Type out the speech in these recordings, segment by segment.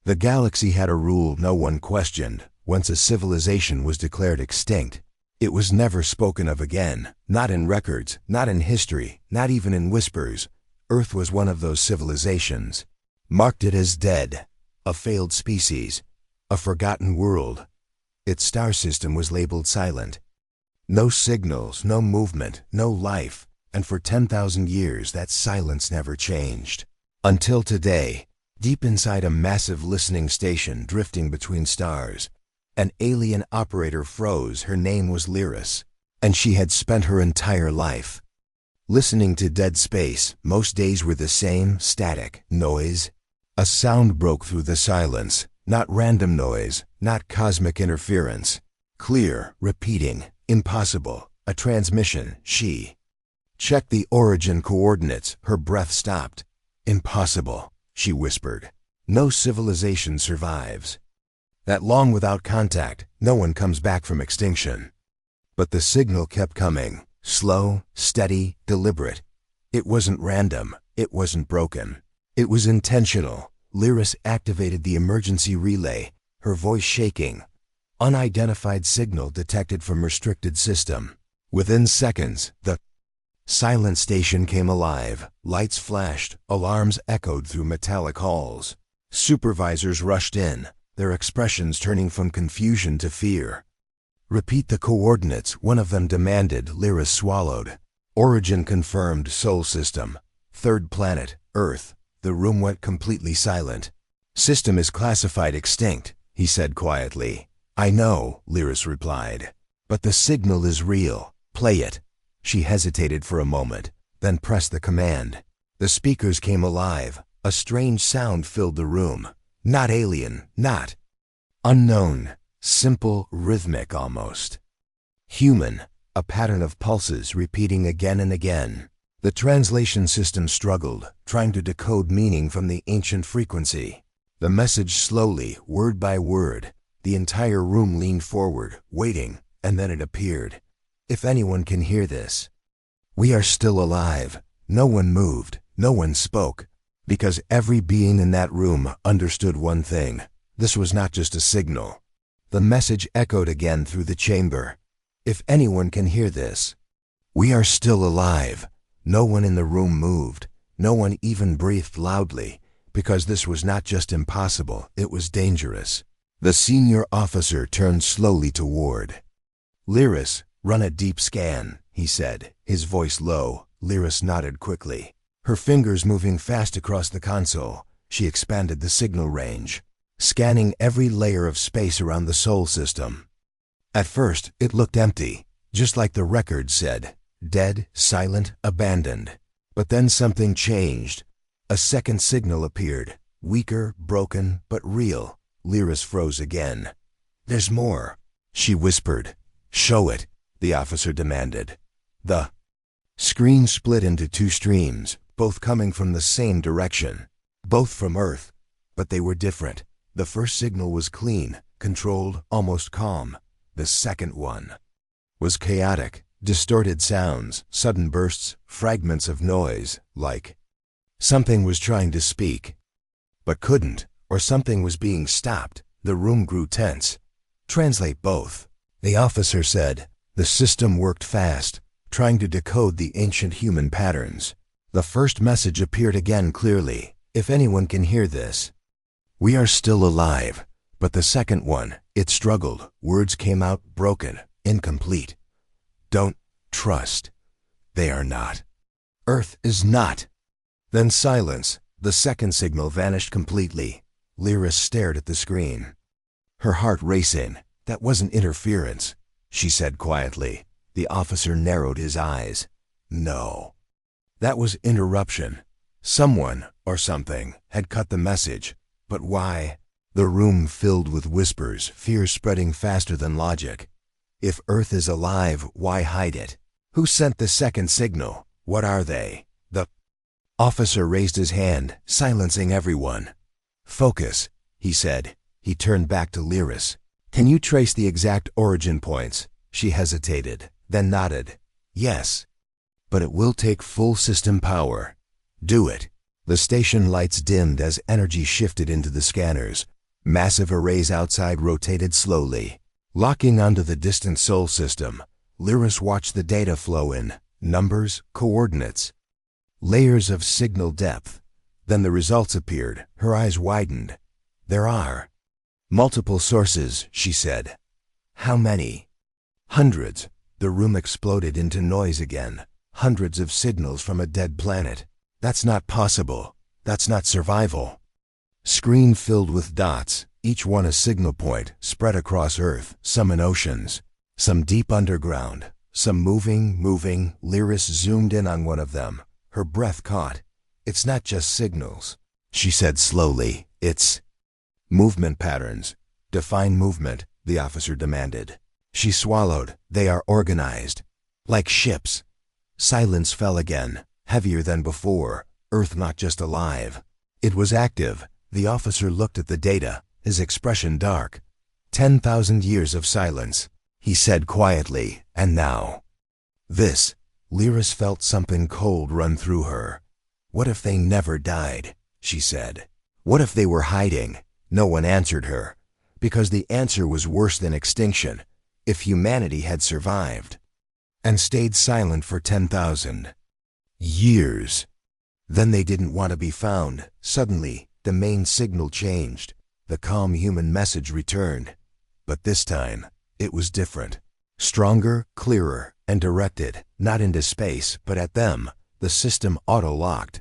The galaxy had a rule no one questioned. Once a civilization was declared extinct, it was never spoken of again, not in records, not in history, not even in whispers. Earth was one of those civilizations. Marked it as dead, a failed species, a forgotten world. Its star system was labeled silent. No signals, no movement, no life, and for 10,000 years that silence never changed. Until today, deep inside a massive listening station drifting between stars, an alien operator froze. Her name was Lyris, and she had spent her entire life listening to dead space. Most days were the same: static, noise. A sound broke through the silence, not random noise, not cosmic interference. Clear, repeating, impossible, a transmission. She checked the origin coordinates. Her breath stopped. Impossible, she whispered. No civilization survives that long without contact. No one comes back from extinction. But the signal kept coming, slow, steady, deliberate. It wasn't random. It wasn't broken. It was intentional. Lyris activated the emergency relay, her voice shaking. Unidentified signal detected from restricted system. Within seconds, the silent station came alive. Lights flashed, alarms echoed through metallic halls. Supervisors rushed in, their expressions turning from confusion to fear. "Repeat the coordinates," one of them demanded. Lyris swallowed. Origin confirmed. Sol system. Third planet, Earth. The room went completely silent. "System is classified extinct," he said quietly. "I know," Lyris replied. "But the signal is real. Play it." She hesitated for a moment, then pressed the command. The speakers came alive. A strange sound filled the room. Not alien, not unknown. Simple, rhythmic almost. Human, a pattern of pulses repeating again and again. The translation system struggled, trying to decode meaning from the ancient frequency. The message slowly, word by word. The entire room leaned forward, waiting, and then it appeared. "If anyone can hear this, we are still alive." No one moved, no one spoke, because every being in that room understood one thing. This was not just a signal. The message echoed again through the chamber. "If anyone can hear this, we are still alive." No one in the room moved. No one even breathed loudly, because this was not just impossible, it was dangerous. The senior officer turned slowly toward Lyris. "Run a deep scan," he said, his voice low. Lyris nodded quickly. Her fingers moving fast across the console, she expanded the signal range, scanning every layer of space around the Sol system. At first, it looked empty, just like the record said. Dead, silent, abandoned. But then something changed. A second signal appeared, weaker, broken, but real. Lyris froze again. "There's more," she whispered. "Show it," the officer demanded. The screen split into two streams, both coming from the same direction. Both from Earth, but they were different. The first signal was clean, controlled, almost calm. The second one was chaotic. Distorted sounds, sudden bursts, fragments of noise, like something was trying to speak, but couldn't, or something was being stopped. The room grew tense. "Translate both," the officer said. The system worked fast, trying to decode the ancient human patterns. The first message appeared again clearly. "If anyone can hear this, we are still alive." But the second one, it struggled. Words came out broken, incomplete. "Don't trust. They are not. Earth is not." Then silence. The second signal vanished completely. Lyris stared at the screen, her heart racing. "That wasn't interference," she said quietly. The officer narrowed his eyes. "No. That was interruption. Someone, or something, had cut the message. But why?" The room filled with whispers, fear spreading faster than logic. If Earth is alive, why hide it? Who sent the second signal? What are they? The officer raised his hand, silencing everyone. "Focus," he said. He turned back to Lyris. "Can you trace the exact origin points?" She hesitated, then nodded. "Yes. But it will take full system power." "Do it." The station lights dimmed as energy shifted into the scanners. Massive arrays outside rotated slowly. Locking onto the distant Sol system, Lyris watched the data flow in, numbers, coordinates, layers of signal depth. Then the results appeared. Her eyes widened. There are multiple sources, she said. How many? Hundreds. The room exploded into noise again. Hundreds of signals from a dead planet. That's not possible. That's not survival. Screen filled with dots, each one a signal point, spread across Earth, some in oceans, some deep underground, some moving. Lyris zoomed in on one of them. Her breath caught. It's not just signals, she said slowly. It's movement patterns. Define movement, the officer demanded. She swallowed. They are organized. Like ships. Silence fell again, heavier than before. Earth not just alive. It was active. The officer looked at the data, his expression dark. 10,000 years of silence, he said quietly, and now. This. Lyris felt something cold run through her. What if they never died, she said. What if they were hiding? No one answered her, because the answer was worse than extinction. If humanity had survived and stayed silent for 10,000 years, then they didn't want to be found. Suddenly, the main signal changed. The calm human message returned. But this time, it was different. Stronger, clearer, and directed, not into space, but at them. The system auto-locked.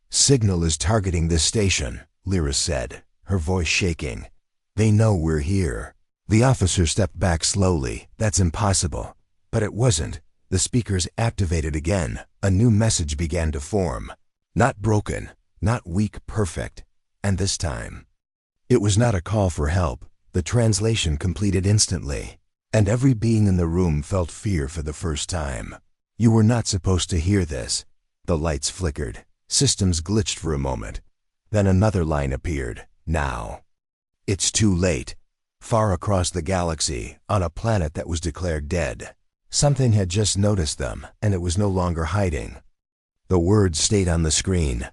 Signal is targeting this station, Lyris said, her voice shaking. They know we're here. The officer stepped back slowly. That's impossible. But it wasn't. The speakers activated again. A new message began to form. Not broken, not weak, perfect. And this time, it was not a call for help. The translation completed instantly. And every being in the room felt fear for the first time. You were not supposed to hear this. The lights flickered. Systems glitched for a moment. Then another line appeared. Now. It's too late. Far across the galaxy, on a planet that was declared dead. Something had just noticed them, and it was no longer hiding. The words stayed on the screen.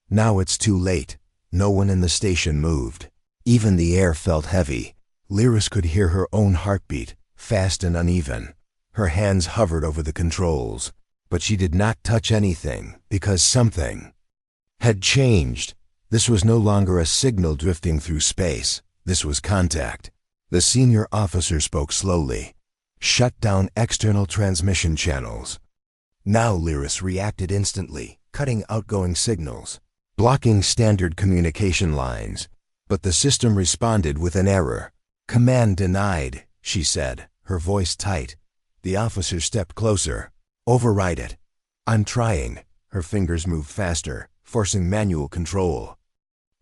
Now it's too late. No one in the station moved. Even the air felt heavy. Lyris could hear her own heartbeat, fast and uneven. Her hands hovered over the controls. But she did not touch anything, because something had changed. This was no longer a signal drifting through space. This was contact. The senior officer spoke slowly. Shut down external transmission channels. Now Lyris reacted instantly, cutting outgoing signals, blocking standard communication lines. But the system responded with an error. Command denied, she said, her voice tight. The officer stepped closer. Override it. I'm trying. Her fingers moved faster, forcing manual control.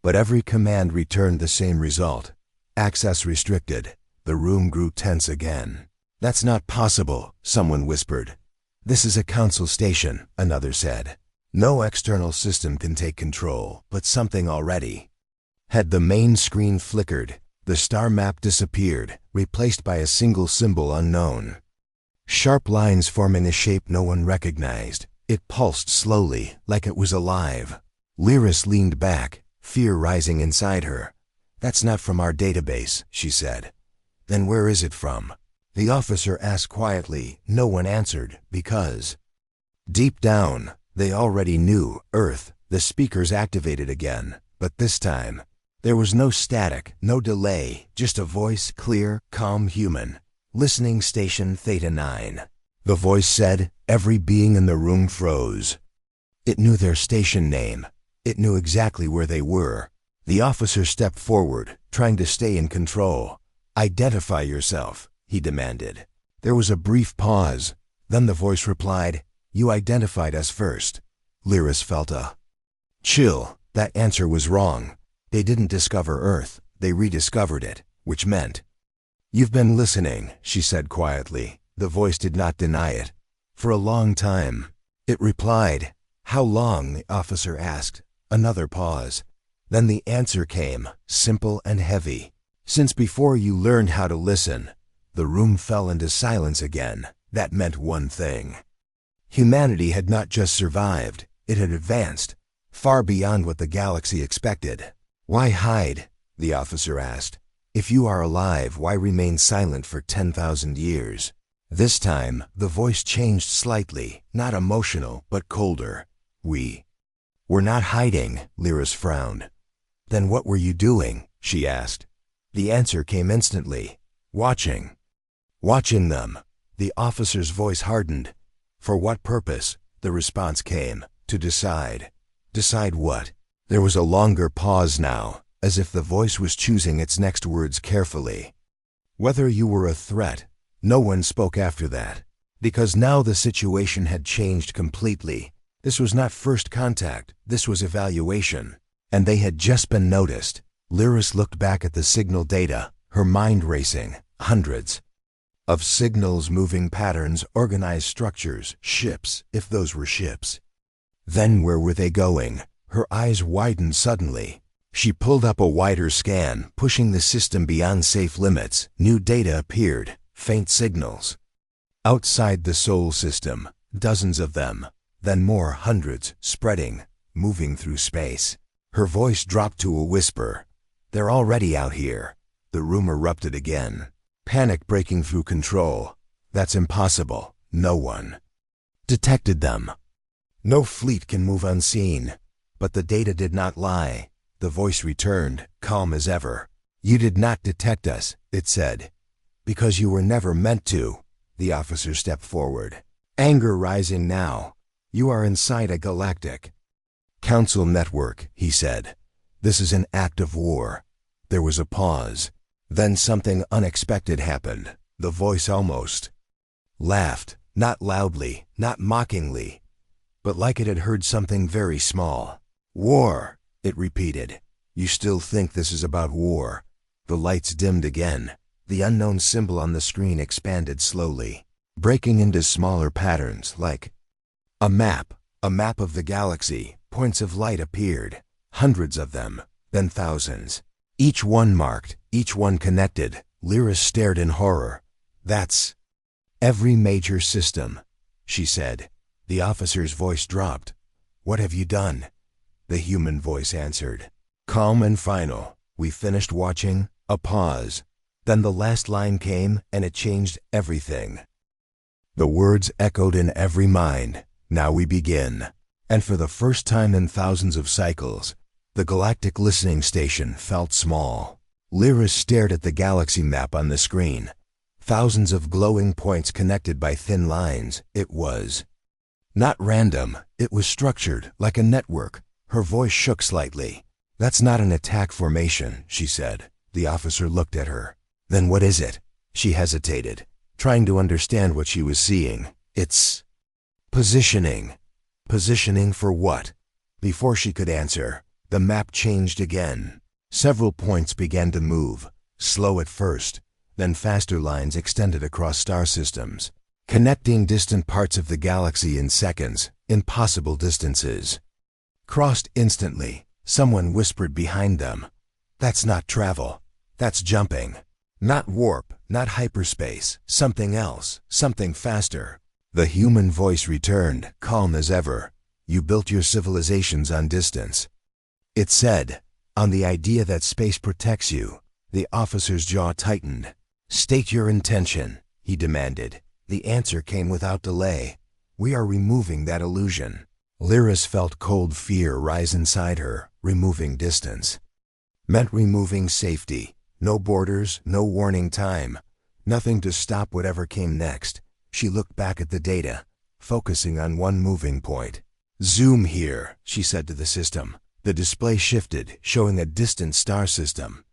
But every command returned the same result. Access restricted. The room grew tense again. That's not possible, someone whispered. This is a council station, another said. No external system can take control, but something already had. The main screen flickered. The star map disappeared, replaced by a single symbol unknown. Sharp lines forming a shape no one recognized. It pulsed slowly, like it was alive. Lyris leaned back, fear rising inside her. That's not from our database, she said. Then where is it from? The officer asked quietly. No one answered, because deep down, they already knew. Earth. The speakers activated again, but this time, there was no static, no delay, just a voice, clear, calm, human. Listening station Theta 9. The voice said. Every being in the room froze. It knew their station name. It knew exactly where they were. The officer stepped forward, trying to stay in control. Identify yourself, he demanded. There was a brief pause. Then the voice replied, You identified us first. Lyris felt a chill. That answer was wrong. They didn't discover Earth. They rediscovered it, which meant, You've been listening, she said quietly. The voice did not deny it. For a long time, it replied. How long? The officer asked. Another pause. Then the answer came, simple and heavy. Since before you learned how to listen. The room fell into silence again. That meant one thing. Humanity had not just survived, it had advanced, far beyond what the galaxy expected. Why hide? the officer asked. If you are alive, why remain silent for 10,000 years? This time, the voice changed slightly, not emotional, but colder. We're not hiding, Lyris frowned. Then what were you doing? She asked. The answer came instantly. Watching. Watching them. The officer's voice hardened. For what purpose? The response came. To decide. Decide what? There was a longer pause now, as if the voice was choosing its next words carefully. Whether you were a threat. No one spoke after that. Because now the situation had changed completely. This was not first contact, this was evaluation. And they had just been noticed. Lyris looked back at the signal data, her mind racing. Hundreds of signals, moving patterns, organized structures, ships, if those were ships. Then where were they going? Her eyes widened suddenly. She pulled up a wider scan, pushing the system beyond safe limits. New data appeared, faint signals. Outside the Sol system, dozens of them. Then more, hundreds, spreading, moving through space. Her voice dropped to a whisper. They're already out here. The room erupted again. Panic breaking through control. That's impossible. No one detected them. No fleet can move unseen. But the data did not lie. The voice returned, calm as ever. You did not detect us, it said. Because you were never meant to. The officer stepped forward. Anger rising now. You are inside a galactic council network, he said. This is an act of war. There was a pause. Then something unexpected happened. The voice almost laughed, not loudly, not mockingly, but like it had heard something very small. War, it repeated. You still think this is about war? The lights dimmed again. The unknown symbol on the screen expanded slowly, breaking into smaller patterns like a map of the galaxy. Points of light appeared, hundreds of them, then thousands. Each one marked, each one connected. Lyris stared in horror. That's every major system, she said. The officer's voice dropped. What have you done? The human voice answered. Calm and final. We finished watching. A pause. Then the last line came, and it changed everything. The words echoed in every mind. Now we begin. And for the first time in thousands of cycles, the galactic listening station felt small. Lyris stared at the galaxy map on the screen. Thousands of glowing points connected by thin lines. It was not random. It was structured, like a network. Her voice shook slightly. That's not an attack formation, she said. The officer looked at her. Then what is it? She hesitated, trying to understand what she was seeing. It's positioning. Positioning for what? Before she could answer, the map changed again. Several points began to move, slow at first, then faster lines extended across star systems, connecting distant parts of the galaxy in seconds, impossible distances. Crossed instantly, someone whispered behind them. That's not travel. That's jumping. Not warp, not hyperspace, something else, something faster. The human voice returned, calm as ever. You built your civilizations on distance. It said, on the idea that space protects you. The officer's jaw tightened. State your intention, he demanded. The answer came without delay. We are removing that illusion. Lyris felt cold fear rise inside her. Removing distance meant removing safety. No borders, no warning time. Nothing to stop whatever came next. She looked back at the data, focusing on one moving point. Zoom here, she said to the system. The display shifted, showing a distant star system.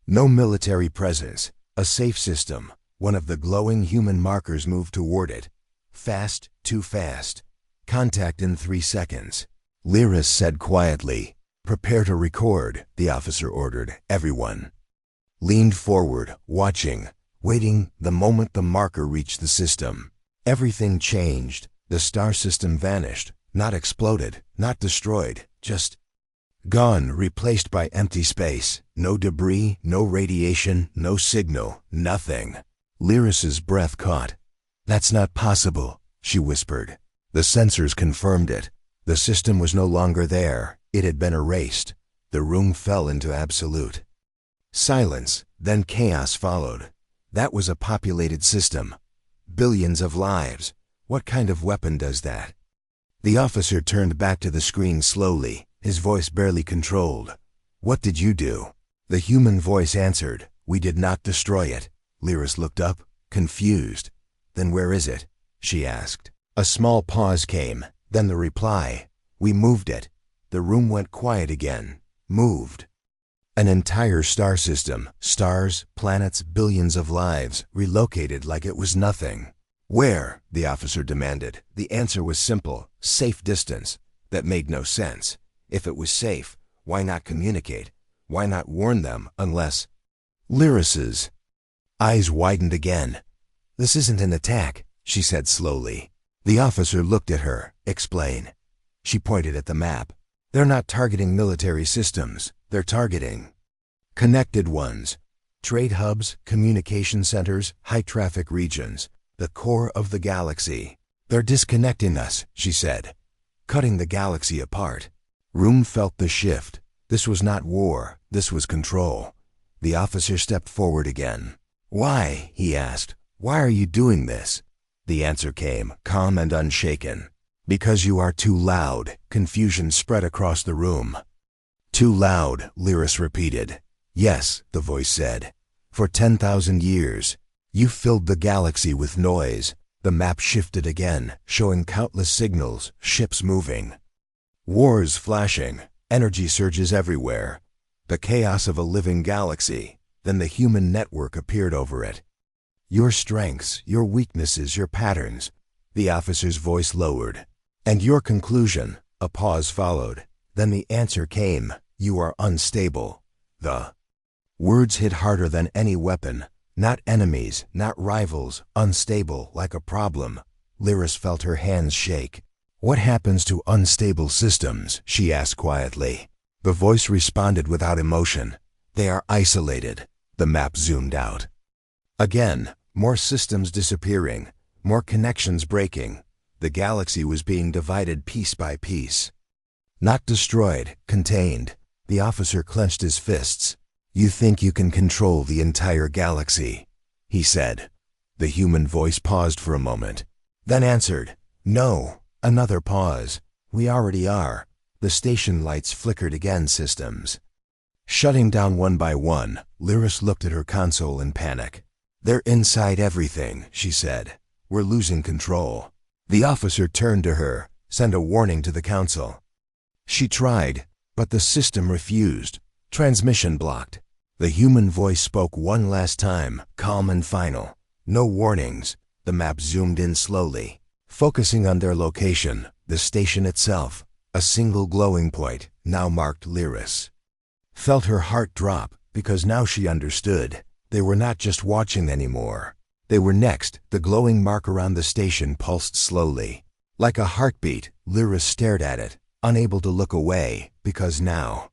No military presence. A safe system. One of the glowing human markers moved toward it. Fast, too fast. Contact in 3 seconds. Lyris said quietly. Prepare to record, the officer ordered. Everyone leaned forward, watching, waiting the moment the marker reached the system. Everything changed. The star system vanished, not exploded, not destroyed, just gone, replaced by empty space. No debris, no radiation, no signal, nothing. Lyris's breath caught. That's not possible, she whispered. The sensors confirmed it. The system was no longer there. It had been erased. The room fell into absolute Silence, then chaos followed. That was a populated system. Billions of lives. What kind of weapon does that? The officer turned back to the screen slowly, his voice barely controlled. What did you do? The human voice answered, We did not destroy it. Lyris looked up, confused. Then where is it? She asked. A small pause came, then the reply, We moved it. The room went quiet again. Moved. An entire star system, stars, planets, billions of lives, relocated like it was nothing. Where? The officer demanded. The answer was simple, safe distance. That made no sense. If it was safe, why not communicate? Why not warn them unless... Lyris's eyes widened again. This isn't an attack, she said slowly. The officer looked at her. Explain. She pointed at the map. They're not targeting military systems. They're targeting connected ones. Trade hubs, communication centers, high-traffic regions. The core of the galaxy. They're disconnecting us, she said. Cutting the galaxy apart. Room felt the shift. This was not war. This was control. The officer stepped forward again. Why? He asked. Why are you doing this? The answer came, calm and unshaken. Because you are too loud. Confusion spread across the room. Too loud, Lyris repeated. Yes, the voice said. For 10,000 years. You filled the galaxy with noise. The map shifted again, showing countless signals, ships moving. Wars flashing, energy surges everywhere. The chaos of a living galaxy. Then the human network appeared over it. Your strengths, your weaknesses, your patterns. The officer's voice lowered. And your conclusion. A pause followed. Then the answer came. You are unstable. The words hit harder than any weapon. Not enemies, not rivals, unstable like a problem. Lyris felt her hands shake. What happens to unstable systems? She asked quietly. The voice responded without emotion. They are isolated. The map zoomed out. Again, more systems disappearing, more connections breaking. The galaxy was being divided piece by piece. Not destroyed, contained. The officer clenched his fists. You think you can control the entire galaxy, he said. The human voice paused for a moment, then answered, No. Another pause. We already are. The station lights flickered again, systems shutting down one by one. Lyris looked at her console in panic. They're inside everything, she said. We're losing control. The officer turned to her. Send a warning to the council. She tried, but the system refused. Transmission blocked. The human voice spoke one last time, calm and final. No warnings. The map zoomed in slowly, focusing on their location, the station itself. A single glowing point, now marked Lyris. Felt her heart drop, because now she understood. They were not just watching anymore. They were next. The glowing mark around the station pulsed slowly. Like a heartbeat, Lyris stared at it, unable to look away, because now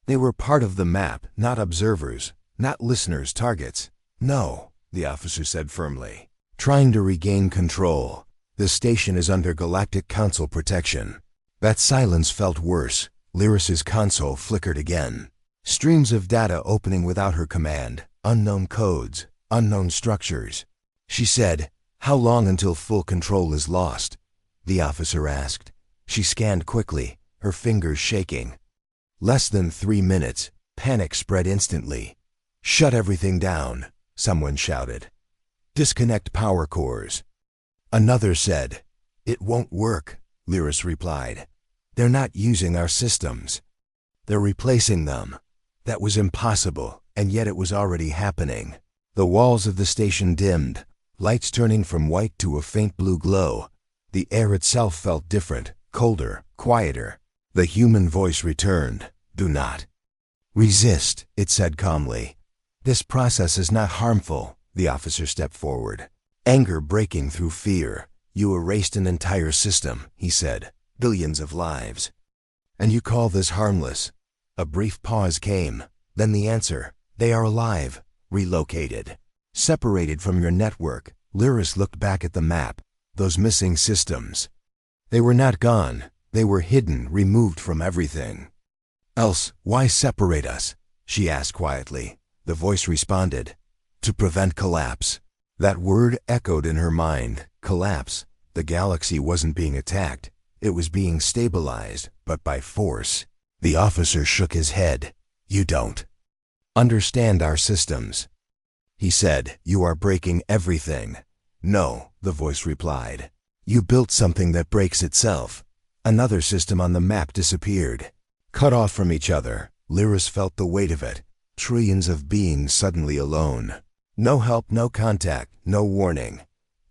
they were part of the map, not observers, not listeners, targets. No, the officer said firmly. Trying to regain control. The station is under Galactic Council protection. That silence felt worse. Lyris's console flickered again. Streams of data opening without her command. Unknown codes, unknown structures. She said, How long until full control is lost? The officer asked. She scanned quickly, her fingers shaking. Less than 3 minutes. Panic spread instantly. Shut everything down, someone shouted. Disconnect power cores. Another said, It won't work, Lyris replied. They're not using our systems. They're replacing them. That was impossible, and yet it was already happening. The walls of the station dimmed, lights turning from white to a faint blue glow. The air itself felt different, colder, quieter. The human voice returned. Do not resist, it said calmly. This process is not harmful. The officer stepped forward, anger breaking through fear. You erased an entire system, he said. Billions of lives. And you call this harmless? A brief pause came, then the answer. They are alive, relocated, separated from your network. Lyris looked back at the map. Those missing systems. They were not gone. They were hidden, removed from everything. Else, why separate us? She asked quietly. the voice responded. To prevent collapse. That word echoed in her mind. Collapse. The galaxy wasn't being attacked. It was being stabilized, but by force. The officer shook his head. You don't understand our systems. He said, you are breaking everything. No, the voice replied. You built something that breaks itself. Another system on the map disappeared. Cut off from each other, Lyris felt the weight of it. Trillions of beings suddenly alone. No help, no contact, no warning.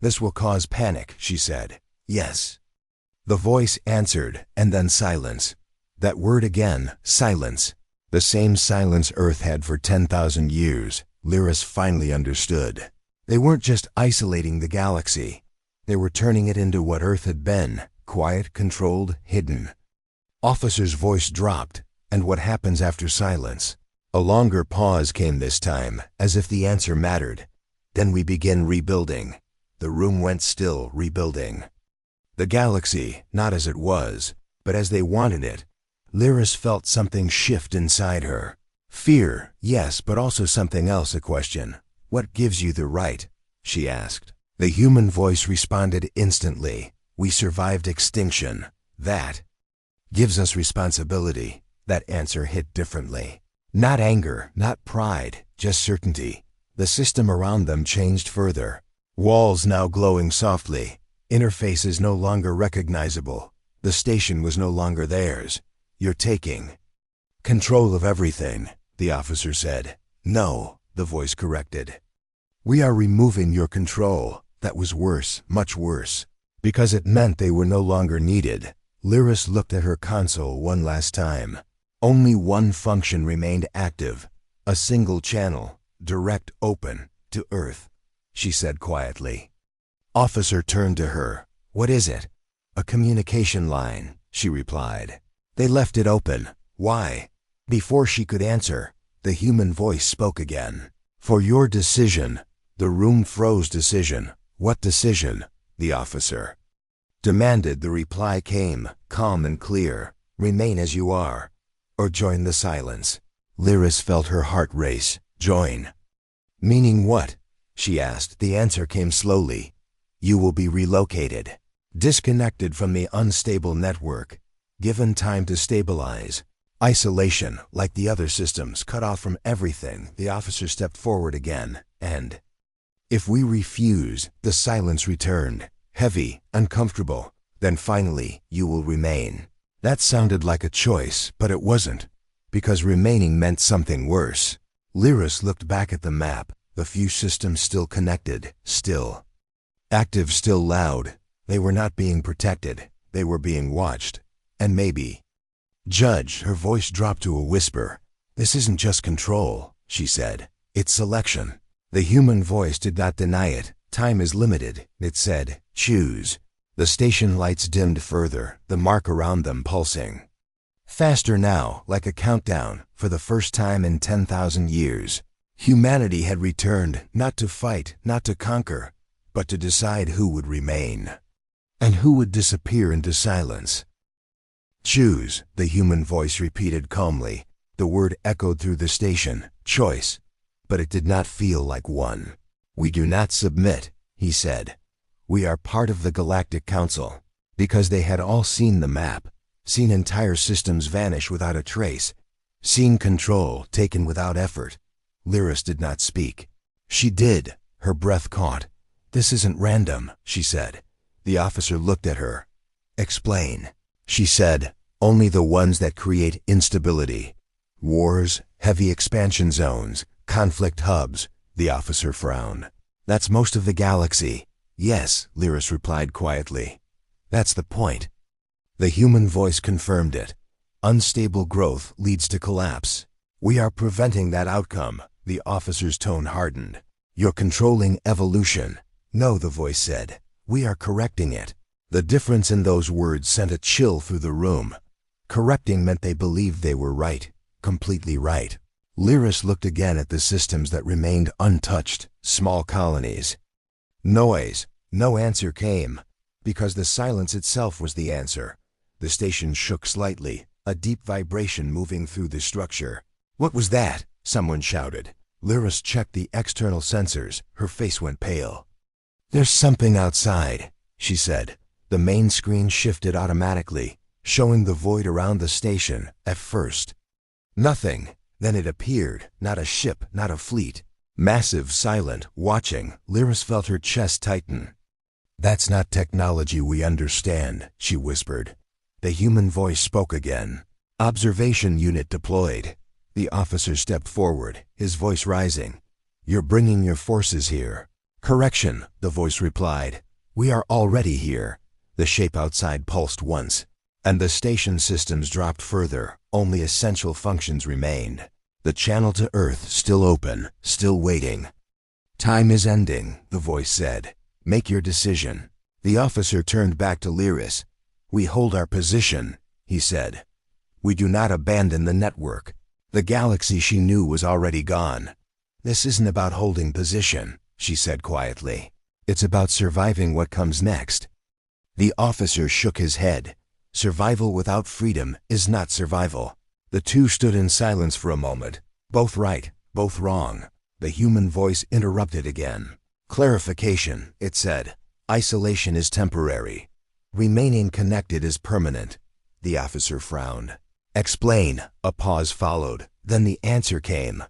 This will cause panic, she said. Yes. The voice answered, and then silence. That word again, silence. The same silence Earth had for 10,000 years. Lyris finally understood. They weren't just isolating the galaxy. They were turning it into what Earth had been, quiet, controlled, hidden. Officer's voice dropped, and what happens after silence? A longer pause came this time, as if the answer mattered. Then we begin rebuilding. The room went still, rebuilding. The galaxy, not as it was, but as they wanted it. Lyris felt something shift inside her. Fear, yes, but also something else, a question. What gives you the right? She asked. The human voice responded instantly. We survived extinction. That gives us responsibility. That answer hit differently. Not anger, not pride, just certainty. The system around them changed further. Walls now glowing softly. Interfaces no longer recognizable. The station was no longer theirs. You're taking control of everything, the officer said. No, the voice corrected. We are removing your control. That was worse, much worse. Because it meant they were no longer needed. Lyris looked at her console one last time. Only one function remained active. A single channel, direct open, to Earth, she said quietly. Officer turned to her. What is it? A communication line, she replied. They left it open. Why? Before she could answer, the human voice spoke again. For your decision. The room froze. Decision. What decision? The officer demanded. The reply came, calm and clear. Remain as you are. Or join the silence. Lyris felt her heart race. Join. Meaning what? She asked. The answer came slowly. You will be relocated. Disconnected from the unstable network. Given time to stabilize. Isolation, like the other systems, cut off from everything. The officer stepped forward again, and if we refuse, the silence returned. Heavy, uncomfortable. Then finally, you will remain. That sounded like a choice, but it wasn't. Because remaining meant something worse. Lyris looked back at the map. The few systems still connected, still active, still loud. They were not being protected. They were being watched. And maybe judged. Her voice dropped to a whisper. This isn't just control, she said. It's selection. The human voice did not deny it. Time is limited, it said. Choose. The station lights dimmed further, the mark around them pulsing. Faster now, like a countdown, for the first time in 10,000 years. Humanity had returned, not to fight, not to conquer, but to decide who would remain. And who would disappear into silence. Choose, the human voice repeated calmly. The word echoed through the station. Choice. But it did not feel like one. We do not submit, he said. We are part of the Galactic Council. Because they had all seen the map, seen entire systems vanish without a trace, seen control taken without effort. Lyris did not speak. She did. Her breath caught. This isn't random, she said. The officer looked at her. Explain. She said, only the ones that create instability. Wars, heavy expansion zones, conflict hubs. The officer frowned. That's most of the galaxy. Yes, Lyris replied quietly. That's the point. The human voice confirmed it. Unstable growth leads to collapse. We are preventing that outcome. The officer's tone hardened. You're controlling evolution. No, the voice said. We are correcting it. The difference in those words sent a chill through the room. Correcting meant they believed they were right, completely right. Lyris looked again at the systems that remained untouched, small colonies. Noise. No answer came, because the silence itself was the answer. The station shook slightly, a deep vibration moving through the structure. What was that? Someone shouted. Lyris checked the external sensors. Her face went pale. "There's something outside," she said. The main screen shifted automatically, showing the void around the station at first. Nothing. Then it appeared, not a ship, not a fleet. Massive, silent, watching. Lyris felt her chest tighten. "That's not technology we understand," she whispered. The human voice spoke again. "Observation unit deployed." The officer stepped forward, his voice rising. "You're bringing your forces here." "Correction," the voice replied. "We are already here." The shape outside pulsed once, and the station systems dropped further. Only essential functions remained. The channel to Earth still open, still waiting. "Time is ending," the voice said. "Make your decision." The officer turned back to Lyris. "We hold our position," he said. "We do not abandon the network." The galaxy she knew was already gone. "This isn't about holding position," she said quietly. "It's about surviving what comes next." The officer shook his head. Survival without freedom is not survival. The two stood in silence for a moment. Both right, both wrong. The human voice interrupted again. "Clarification," it said. "Isolation is temporary. Remaining connected is permanent." The officer frowned. "Explain." A pause followed. Then the answer came.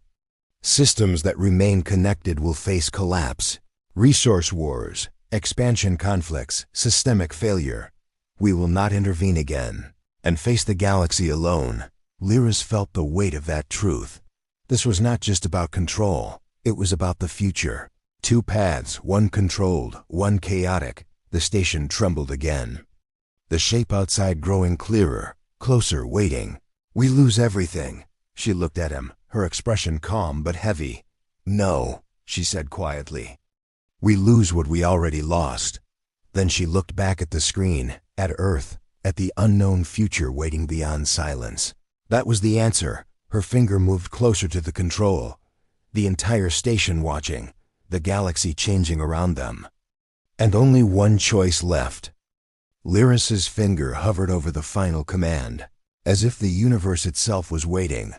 "Systems that remain connected will face collapse. Resource wars, expansion conflicts, systemic failure. We will not intervene again and face the galaxy alone." Lyris felt the weight of that truth. This was not just about control. It was about the future. Two paths, one controlled, one chaotic. The station trembled again. The shape outside growing clearer, closer, waiting. "We lose everything." She looked at him, her expression calm but heavy. "No," she said quietly. "We lose what we already lost." Then she looked back at the screen, at Earth, at the unknown future waiting beyond silence. That was the answer. Her finger moved closer to the control. The entire station watching, the galaxy changing around them. And only one choice left. Lyris's finger hovered over the final command, as if the universe itself was waiting.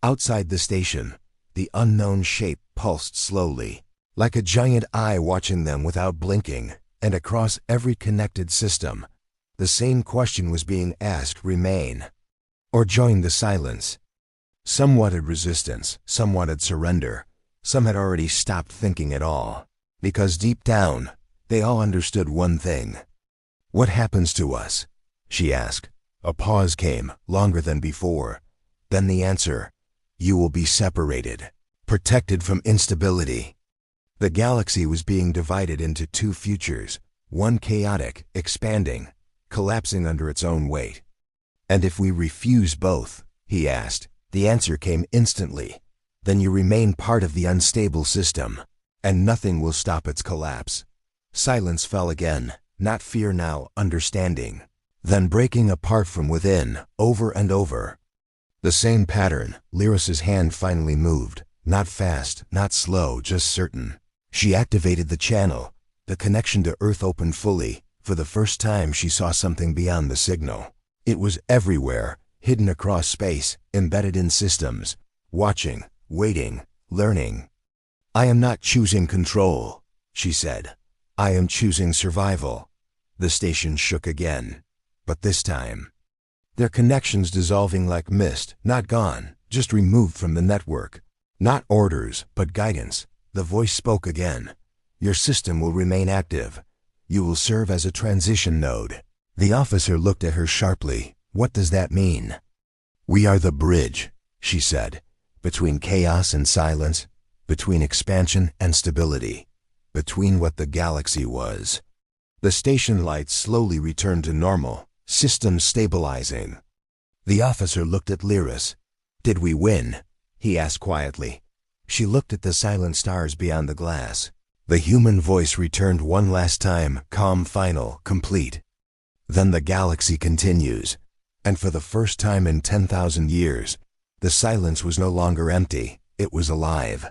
Outside the station, the unknown shape pulsed slowly, like a giant eye watching them without blinking, and across every connected system, the same question was being asked: remain or join the silence. Some wanted resistance, some wanted surrender, some had already stopped thinking at all, because deep down, they all understood one thing. "What happens to us?" she asked. A pause came, longer than before. Then the answer: "You will be separated, protected from instability." The galaxy was being divided into two futures, one chaotic, expanding, collapsing under its own weight. "And if we refuse both?" he asked. The answer came instantly. "Then you remain part of the unstable system, and nothing will stop its collapse." Silence fell again, not fear now, understanding. Then breaking apart from within, over and over. The same pattern. Lyris's hand finally moved, not fast, not slow, just certain. She activated the channel. The connection to Earth opened fully. For the first time she saw something beyond the signal. It was everywhere, hidden across space, embedded in systems, watching, waiting, learning. "I am not choosing control," she said. "I am choosing survival." The station shook again, but this time, their connections dissolving like mist, not gone, just removed from the network. Not orders, but guidance. The voice spoke again. "Your system will remain active. You will serve as a transition node." The officer looked at her sharply. "What does that mean?" "We are the bridge," she said, "between chaos and silence, between expansion and stability, between what the galaxy was." The station lights slowly returned to normal, systems stabilizing. The officer looked at Lyris. "Did we win?" he asked quietly. She looked at the silent stars beyond the glass. The human voice returned one last time, calm, final, complete. "Then the galaxy continues." And for the first time in 10,000 years, the silence was no longer empty, it was alive.